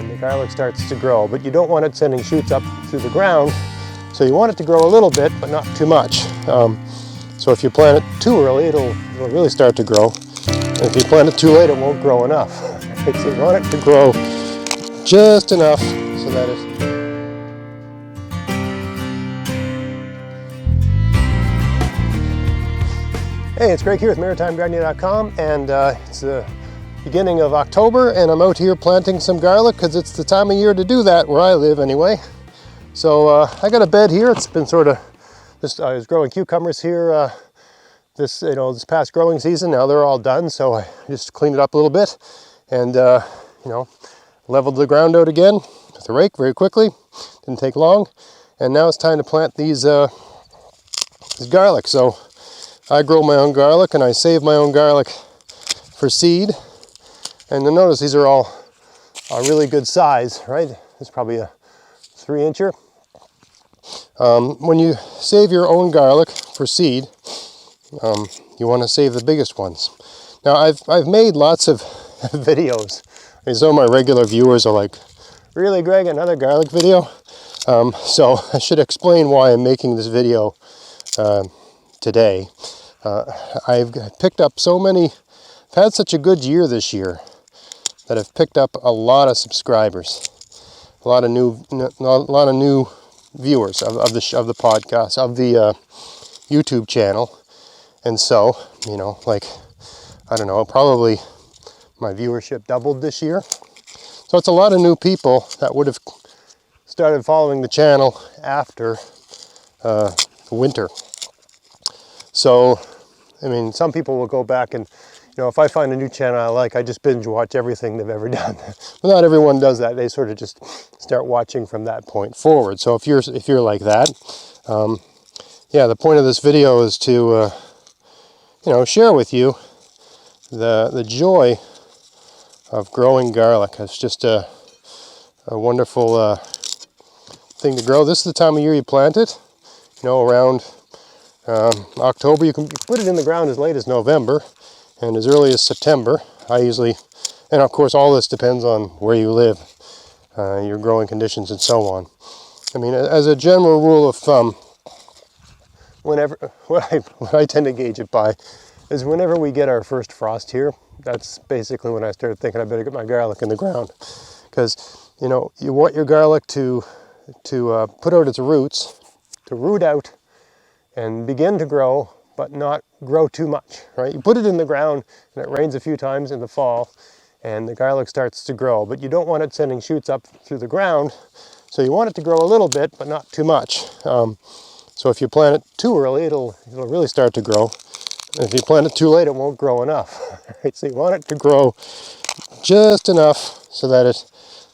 and the garlic starts to grow, but you don't want it sending shoots up through the ground, so you want it to grow a little bit, but not too much. So if you plant it too early, it'll really start to grow. And if you plant it too late, it won't grow enough. So you want it to grow just enough so that it... Hey, it's Greg here with MaritimeGardening.com, and it's the beginning of October, and I'm out here planting some garlic because it's the time of year to do that where I live anyway. So I got a bed here. It's been sort of I was growing cucumbers here this past growing season. Now they're all done, so I just cleaned it up a little bit and leveled the ground out again with a rake very quickly. Didn't take long, and now it's time to plant these garlic. So I grow my own garlic and I save my own garlic for seed. And you'll notice these are all a really good size, right? It's probably a 3-incher. When you save your own garlic for seed, you want to save the biggest ones. Now I've made lots of videos. I mean, some of my regular viewers are like, "Really, Greg, another garlic video?" So I should explain why I'm making this video today. I've picked up so many. I've had such a good year this year that I've picked up a lot of subscribers, a lot of new viewers of the podcast, of the YouTube channel. And so, I don't know, probably my viewership doubled this year. So it's a lot of new people that would have started following the channel after the winter. So, I mean, some people will go back and, if I find a new channel I like, I just binge watch everything they've ever done. But not everyone does that. They sort of just start watching from that point forward. So if you're like that, the point of this video is to share with you the joy of growing garlic. It's just a wonderful thing to grow. This is the time of year you plant it. Around October. You can put it in the ground as late as November and as early as September. And of course all this depends on where you live, your growing conditions and so on. I mean, as a general rule of thumb, what I tend to gauge it by is whenever we get our first frost here, that's basically when I started thinking I better get my garlic in the ground. Because, you want your garlic to put out its roots, to root out and begin to grow, but not grow too much, right? You put it in the ground and it rains a few times in the fall and the garlic starts to grow, but you don't want it sending shoots up through the ground. So you want it to grow a little bit, but not too much. So if you plant it too early, it'll really start to grow. And if you plant it too late, it won't grow enough. Right? So you want it to grow just enough so that it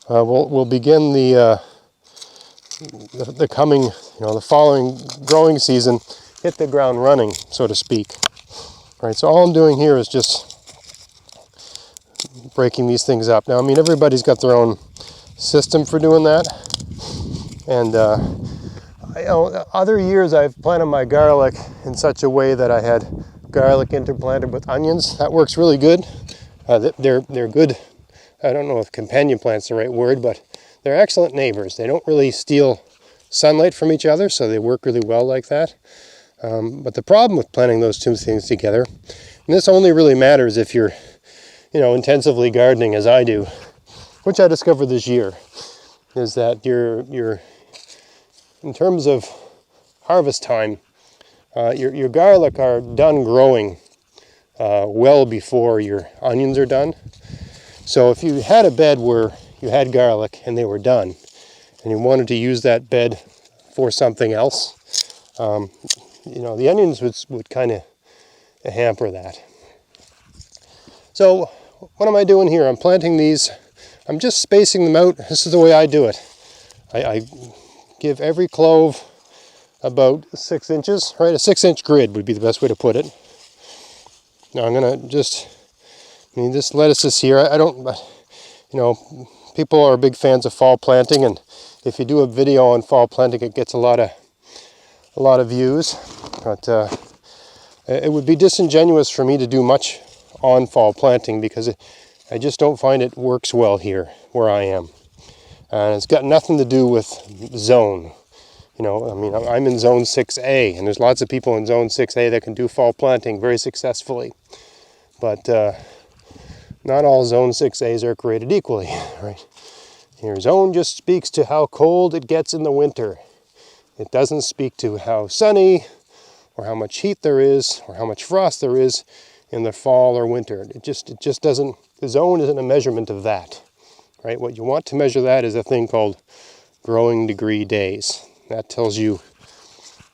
will begin the coming, the following growing season, hit the ground running, so to speak. Right. So all I'm doing here is just breaking these things up. Now, I mean, everybody's got their own system for doing that, and other years I've planted my garlic in such a way that I had garlic interplanted with onions. That works really good. They're good. I don't know if companion plant's the right word, but they're excellent neighbors. They don't really steal sunlight from each other, so they work really well like that. But the problem with planting those two things together, and this only really matters if you're, intensively gardening as I do, which I discovered this year, is that you're in terms of harvest time, your garlic are done growing well before your onions are done. So if you had a bed where you had garlic and they were done, and you wanted to use that bed for something else, the onions would kind of hamper that. So what am I doing here? I'm planting these. I'm just spacing them out. This is the way I do it. I give every clove about 6 inches, right? A 6-inch grid would be the best way to put it. Now I'm gonna this lettuce is here. I don't, people are big fans of fall planting, and if you do a video on fall planting, it gets a lot of views. But it would be disingenuous for me to do much on fall planting because I just don't find it works well here where I am. And it's got nothing to do with zone. You know, I mean, I'm in zone 6A, and there's lots of people in zone 6A that can do fall planting very successfully. But not all zone 6As are created equally, right? Your zone just speaks to how cold it gets in the winter. It doesn't speak to how sunny or how much heat there is or how much frost there is in the fall or winter. It just doesn't, the zone isn't a measurement of that, right? What you want to measure that is a thing called growing degree days. That tells you,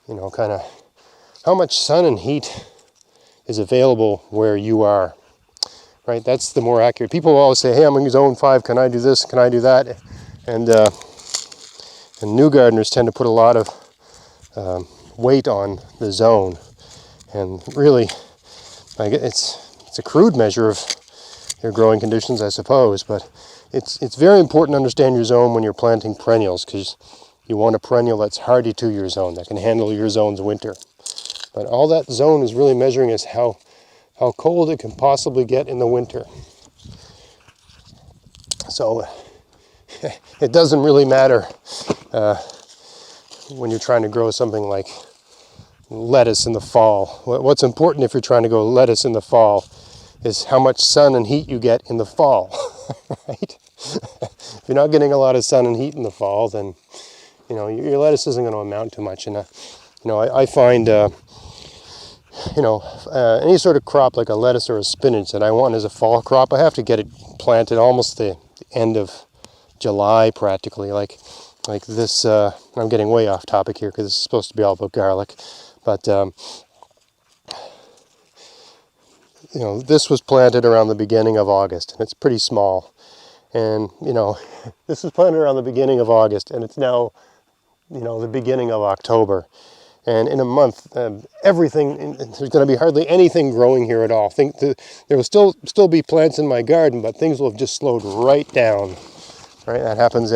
you know, kind of how much sun and heat is available where you are, right? That's the more accurate. People always say, hey, I'm in zone 5, can I do this, can I do that? And new gardeners tend to put a lot of weight on the zone. And really, it's a crude measure of your growing conditions, I suppose, but it's very important to understand your zone when you're planting perennials, because you want a perennial that's hardy to your zone, that can handle your zone's winter. But all that zone is really measuring is how cold it can possibly get in the winter. So it doesn't really matter when you're trying to grow something like lettuce in the fall. What's important if you're trying to grow lettuce in the fall is how much sun and heat you get in the fall, right? If you're not getting a lot of sun and heat in the fall, then you know your lettuce isn't going to amount to much. And I find any sort of crop like a lettuce or a spinach that I want as a fall crop, I have to get it planted almost the end of July practically. Like this, I'm getting way off topic here because it's supposed to be all about garlic, but this was planted around the beginning of August, and it's pretty small. And this was planted around the beginning of August, and it's now the beginning of October. And in a month, there's going to be hardly anything growing here at all. There will still be plants in my garden, but things will have just slowed right down. Right, that happens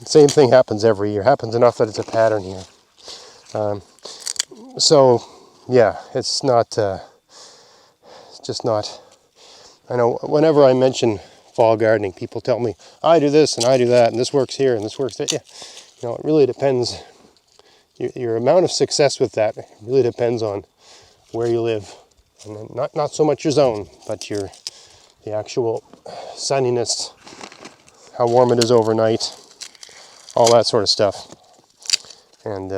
same thing happens every year. Happens enough that it's a pattern here. So, yeah, it's just not. I know whenever I mention fall gardening, people tell me, I do this and I do that, and this works here and this works there. Yeah, it really depends. Your amount of success with that really depends on where you live, and not so much your zone, but the actual sunniness, how warm it is overnight, all that sort of stuff. And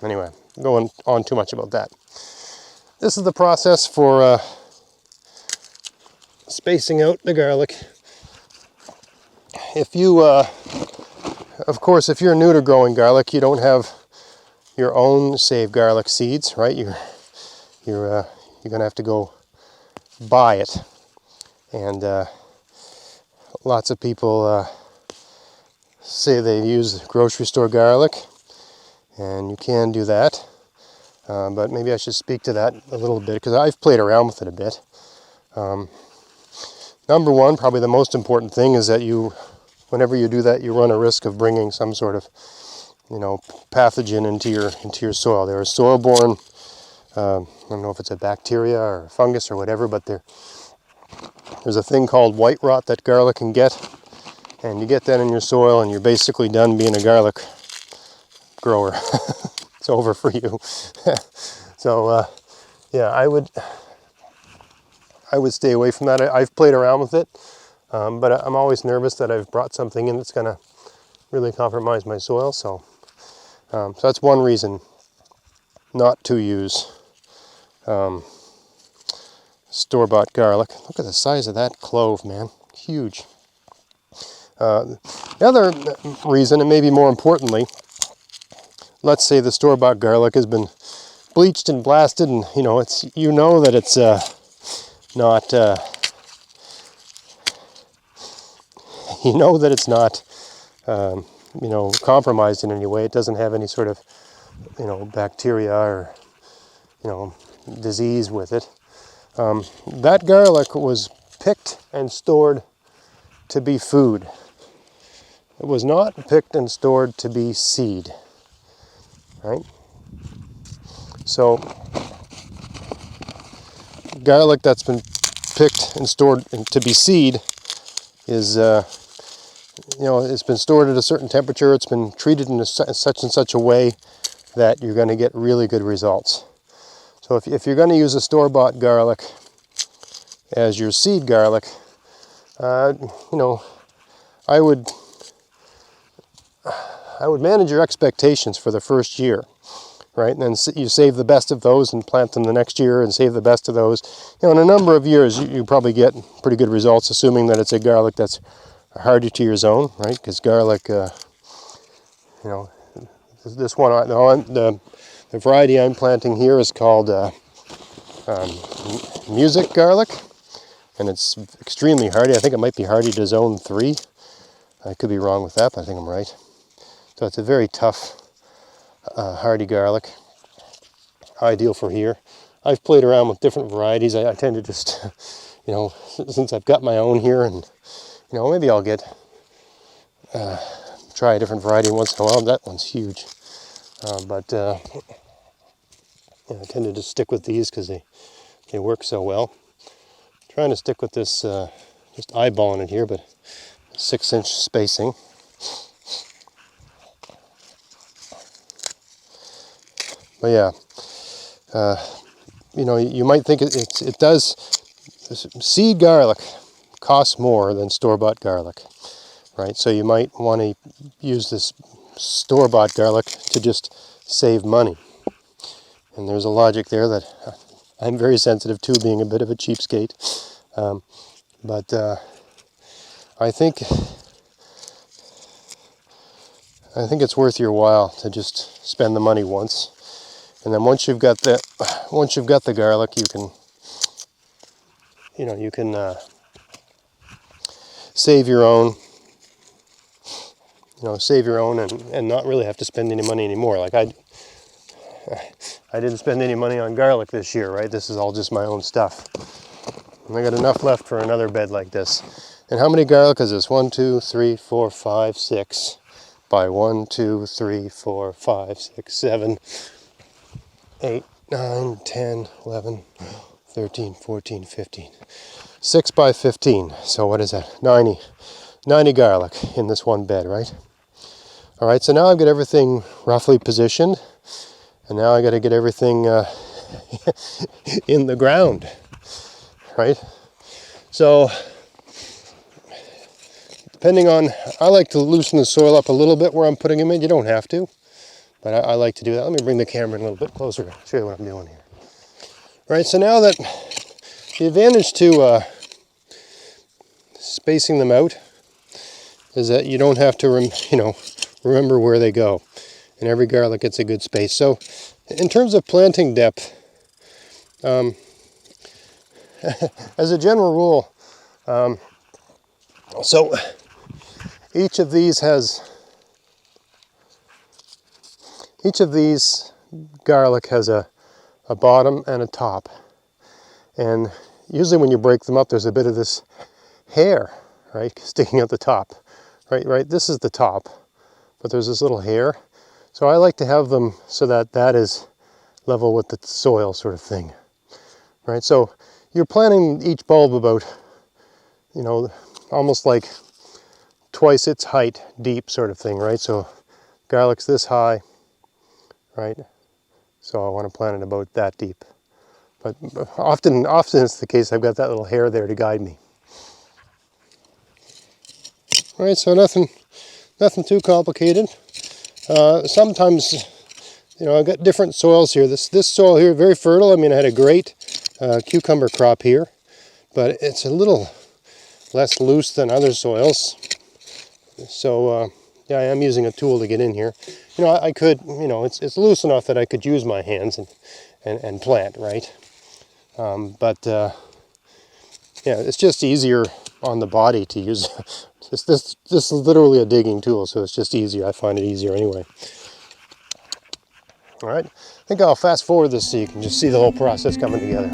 anyway, going on too much about that. This is the process for spacing out the garlic. If you, of course, if you're new to growing garlic, you don't have your own saved garlic seeds, right? You're gonna have to go buy it, and lots of people say they use grocery store garlic, and you can do that. But maybe I should speak to that a little bit because I've played around with it a bit. Number one, probably the most important thing is that whenever you do that, you run a risk of bringing some sort of pathogen into your soil. There are soil-borne, I don't know if it's a bacteria or a fungus or whatever, but there's a thing called white rot that garlic can get, and you get that in your soil and you're basically done being a garlic grower. It's over for you. So I would stay away from that. I've played around with it, but I'm always nervous that I've brought something in that's going to really compromise my soil. So that's one reason not to use store-bought garlic. Look at the size of that clove, man. Huge. The other reason, and maybe more importantly, let's say the store-bought garlic has been bleached and blasted, and that it's not that it's not compromised in any way. It doesn't have any sort of bacteria or disease with it. That garlic was picked and stored to be food. It was not picked and stored to be seed, right? So garlic that's been picked and stored to be seed is it's been stored at a certain temperature, it's been treated in such and such a way that you're going to get really good results. So if you're going to use a store-bought garlic as your seed garlic, I would manage your expectations for the first year, right? And then you save the best of those and plant them the next year and save the best of those. In a number of years, you probably get pretty good results, assuming that it's a garlic that's hardy to your zone, right? Because garlic, this one, the variety I'm planting here is called Music garlic, and it's extremely hardy. I think it might be hardy to zone 3. I could be wrong with that, but I think I'm right. So it's a very tough, hardy garlic, ideal for here. I've played around with different varieties. I tend to just, since I've got my own here, and maybe I'll try a different variety once in a while. That one's huge, but I tend to just stick with these because they work so well. I'm trying to stick with this, just eyeballing it here, but 6-inch spacing. But yeah, you might think it does. Seed garlic costs more than store-bought garlic, right? So you might want to use this store-bought garlic to just save money. And there's a logic there that I'm very sensitive to, being a bit of a cheapskate. But I think it's worth your while to just spend the money once. And then once you've got the garlic, you can save your own, and not really have to spend any money anymore. Like I didn't spend any money on garlic this year, right? This is all just my own stuff. And I got enough left for another bed like this. And how many garlic is this? 1, 2, 3, 4, 5, 6 by 1, 2, 3, 4, 5, 6, 7, 8, 9, 10, 11, 13, 14, 15. 6 by 15. So what is that? 90 garlic in this one bed, right? All right, so now I've got everything roughly positioned. And now I got to get everything in the ground, right? So, depending on, I like to loosen the soil up a little bit where I'm putting them in. You don't have to, but I like to do that. Let me bring the camera in a little bit closer to show you what I'm doing here. All right, so now that the advantage to spacing them out is that you don't have to, remember where they go. And every garlic gets a good space. So in terms of planting depth, as a general rule, so each of these garlic has a bottom and a top. And usually when you break them up, there's a bit of this hair, right, sticking at the top. Right, this is the top, but there's this little hair. So I like to have them so that is level with the soil, sort of thing, right? So you're planting each bulb about, almost like twice its height deep, sort of thing, right? So garlic's this high, right? So I want to plant it about that deep. But often it's the case I've got that little hair there to guide me. All right, so nothing too complicated. Sometimes, I've got different soils here. This soil here, very fertile. I mean, I had a great cucumber crop here, but it's a little less loose than other soils. So, yeah, I am using a tool to get in here. I could, it's loose enough that I could use my hands and plant, right? But yeah, it's just easier on the body to use. This is literally a digging tool, so it's just easier. I find it easier anyway. All right, I think I'll fast forward this so you can just see the whole process coming together.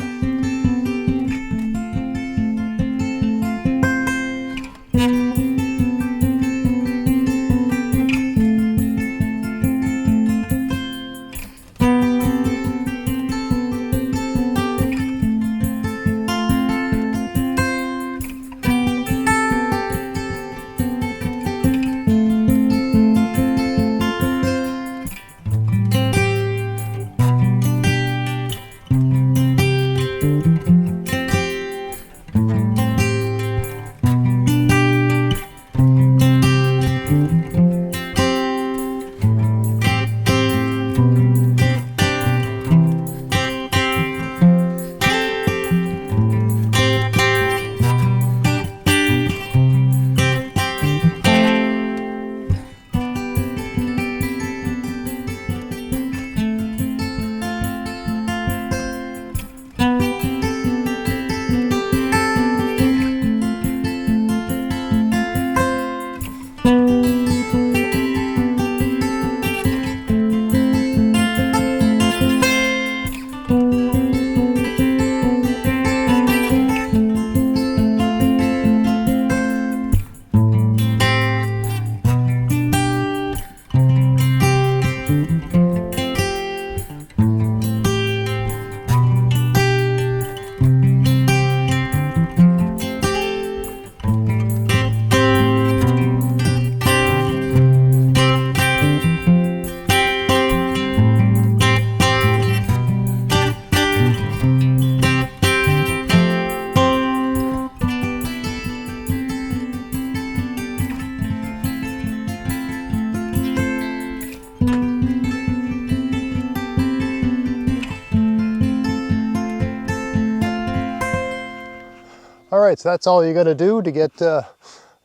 All right, so that's all you got to do to get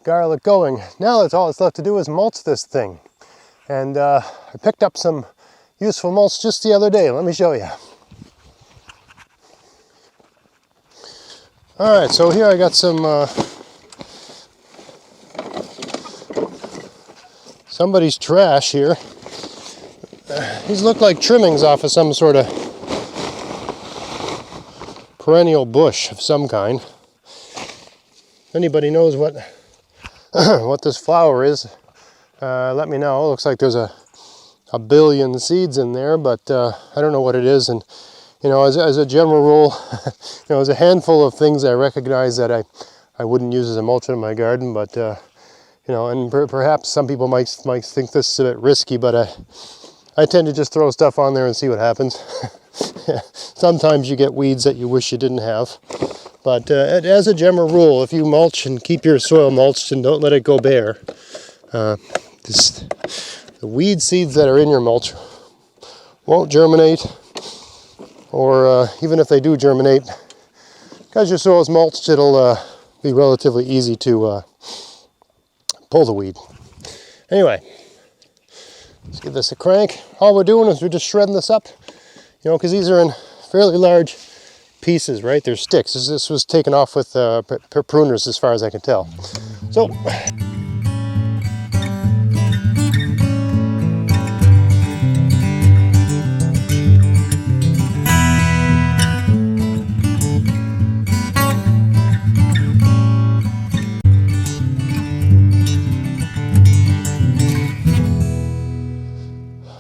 garlic going. Now that's all that's left to do is mulch this thing. And I picked up some useful mulch just the other day. Let me show you. All right, so here I got some somebody's trash here. These look like trimmings off of some sort of perennial bush of some kind. If anybody knows what what this flower is, let me know. It looks like there's a billion seeds in there, but I don't know what it is. And you know, as a general rule, you know, there's a handful of things I recognize that I wouldn't use as a mulch in my garden. But you know, and perhaps some people might think this is a bit risky, but I tend to just throw stuff on there and see what happens. Sometimes you get weeds that you wish you didn't have. But as a general rule, if you mulch and keep your soil mulched and don't let it go bare, the weed seeds that are in your mulch won't germinate, or even if they do germinate, because your soil is mulched, it'll be relatively easy to pull the weed. Anyway, let's give this a crank. All we're doing is we're just shredding this up, you know, because these are in fairly large pieces, right? They're sticks. This was taken off with pruners as far as I can tell. So,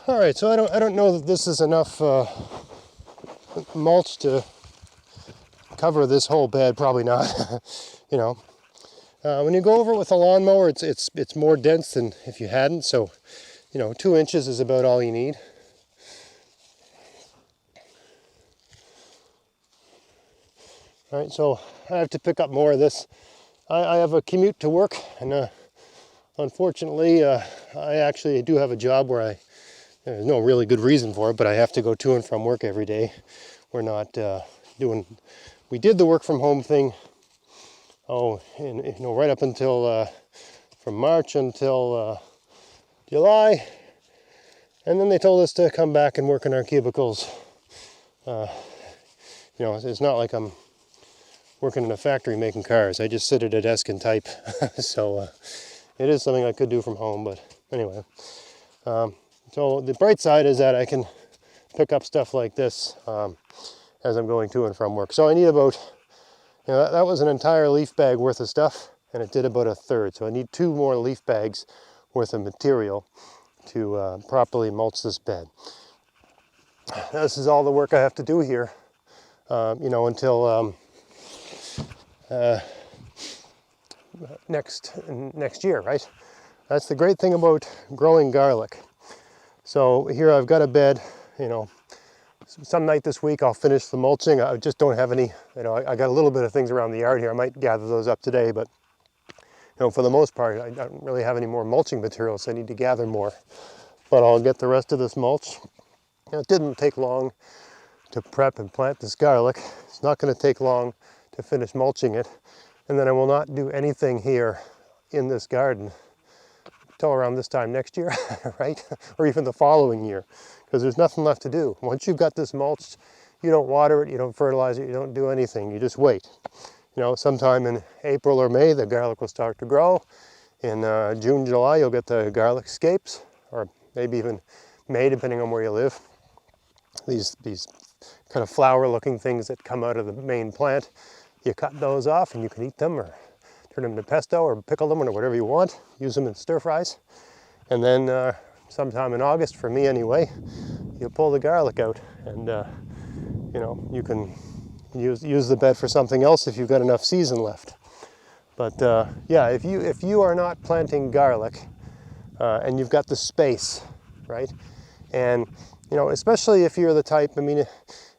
all right, so I don't know that this is enough mulch to cover this whole bed. Probably not. You know, when you go over it with a lawnmower, it's more dense than if you hadn't. So, you know, 2 inches is about all you need. All right, so I have to pick up more of this. I have a commute to work, and unfortunately, I actually do have a job where there's no really good reason for it, but I have to go to and from work every day. We're not we did the work from home thing, you know, right up until, from March until July, and then they told us to come back and work in our cubicles. You know, it's not like I'm working in a factory making cars. I just sit at a desk and type. So it is something I could do from home, but anyway. So the bright side is that I can pick up stuff like this as I'm going to and from work. So I need about, you know, that was an entire leaf bag worth of stuff, and it did about a third. So I need 2 more leaf bags worth of material to properly mulch this bed. This is all the work I have to do here, you know, until next year, right? That's the great thing about growing garlic. So here I've got a bed, you know, some night this week I'll finish the mulching. I just don't have any, you know, I got a little bit of things around the yard here. I might gather those up today, but, you know, for the most part, I don't really have any more mulching material, so I need to gather more. But I'll get the rest of this mulch. You know, it didn't take long to prep and plant this garlic. It's not going to take long to finish mulching it. And then I will not do anything here in this garden till around this time next year, right? Or even the following year, because there's nothing left to do. Once you've got this mulched, you don't water it, you don't fertilize it, you don't do anything, you just wait. You know, sometime in April or May, the garlic will start to grow, In June, July, you'll get the garlic scapes, or maybe even May, depending on where you live. These kind of flower-looking things that come out of the main plant. You cut those off and you can eat them, or turn them into pesto, or pickle them, or whatever you want. Use them in stir fries. And then sometime in August, for me anyway, you pull the garlic out, and you know, you can use the bed for something else if you've got enough season left. But yeah, if you are not planting garlic and you've got the space, right? And you know, especially if you're the type, I mean,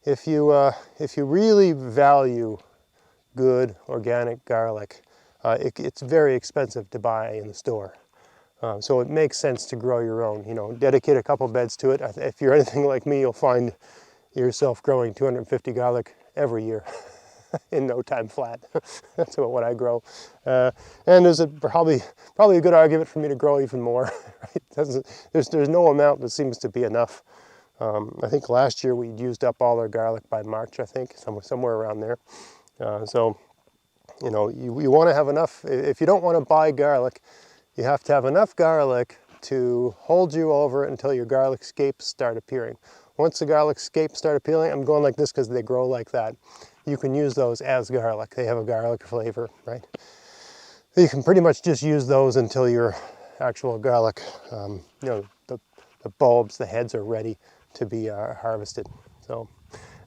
if you really value good organic garlic, it's very expensive to buy in the store. So it makes sense to grow your own. You know, dedicate a couple beds to it. If you're anything like me, you'll find yourself growing 250 garlic every year in no time flat. That's what I grow. And there's probably a good argument for me to grow even more. Right? There's no amount that seems to be enough. I think last year we used up all our garlic by March, I think, somewhere around there. So, you know, you want to have enough. If you don't want to buy garlic, you have to have enough garlic to hold you over until your garlic scapes start appearing. Once the garlic scapes start appearing, I'm going like this because they grow like that. You can use those as garlic. They have a garlic flavor, right? You can pretty much just use those until your actual garlic, you know, the bulbs, the heads are ready to be harvested. So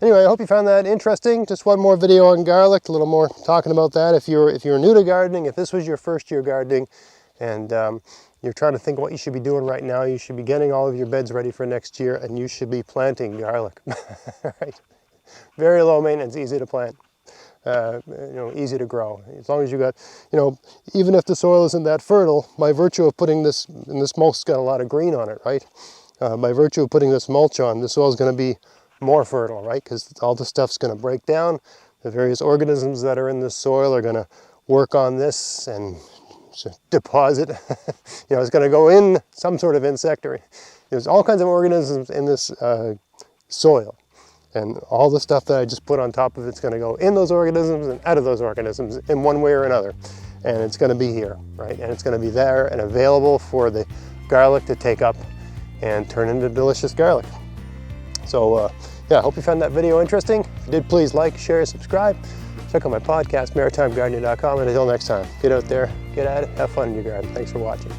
anyway, I hope you found that interesting. Just one more video on garlic, a little more talking about that. If you're new to gardening, if this was your first year gardening, and you're trying to think what you should be doing right now, you should be getting all of your beds ready for next year, and you should be planting garlic. Right? Very low maintenance, easy to plant, you know, easy to grow. As long as you got, you know, even if the soil isn't that fertile, by virtue of putting this, and this mulch's got a lot of green on it, right? By virtue of putting this mulch on, the soil is going to be more fertile, right? Because all the stuff's going to break down. The various organisms that are in the soil are going to work on this and deposit. You know, it's going to go in some sort of insect, or there's all kinds of organisms in this soil, and all the stuff that I just put on top of it's going to go in those organisms and out of those organisms in one way or another, and it's going to be here, right? And it's going to be there and available for the garlic to take up and turn into delicious garlic. So yeah, I hope you found that video interesting. If you did, please like, share, subscribe. Check out my podcast, maritimegardening.com, and until next time, get out there, get at it, have fun in your garden. Thanks for watching.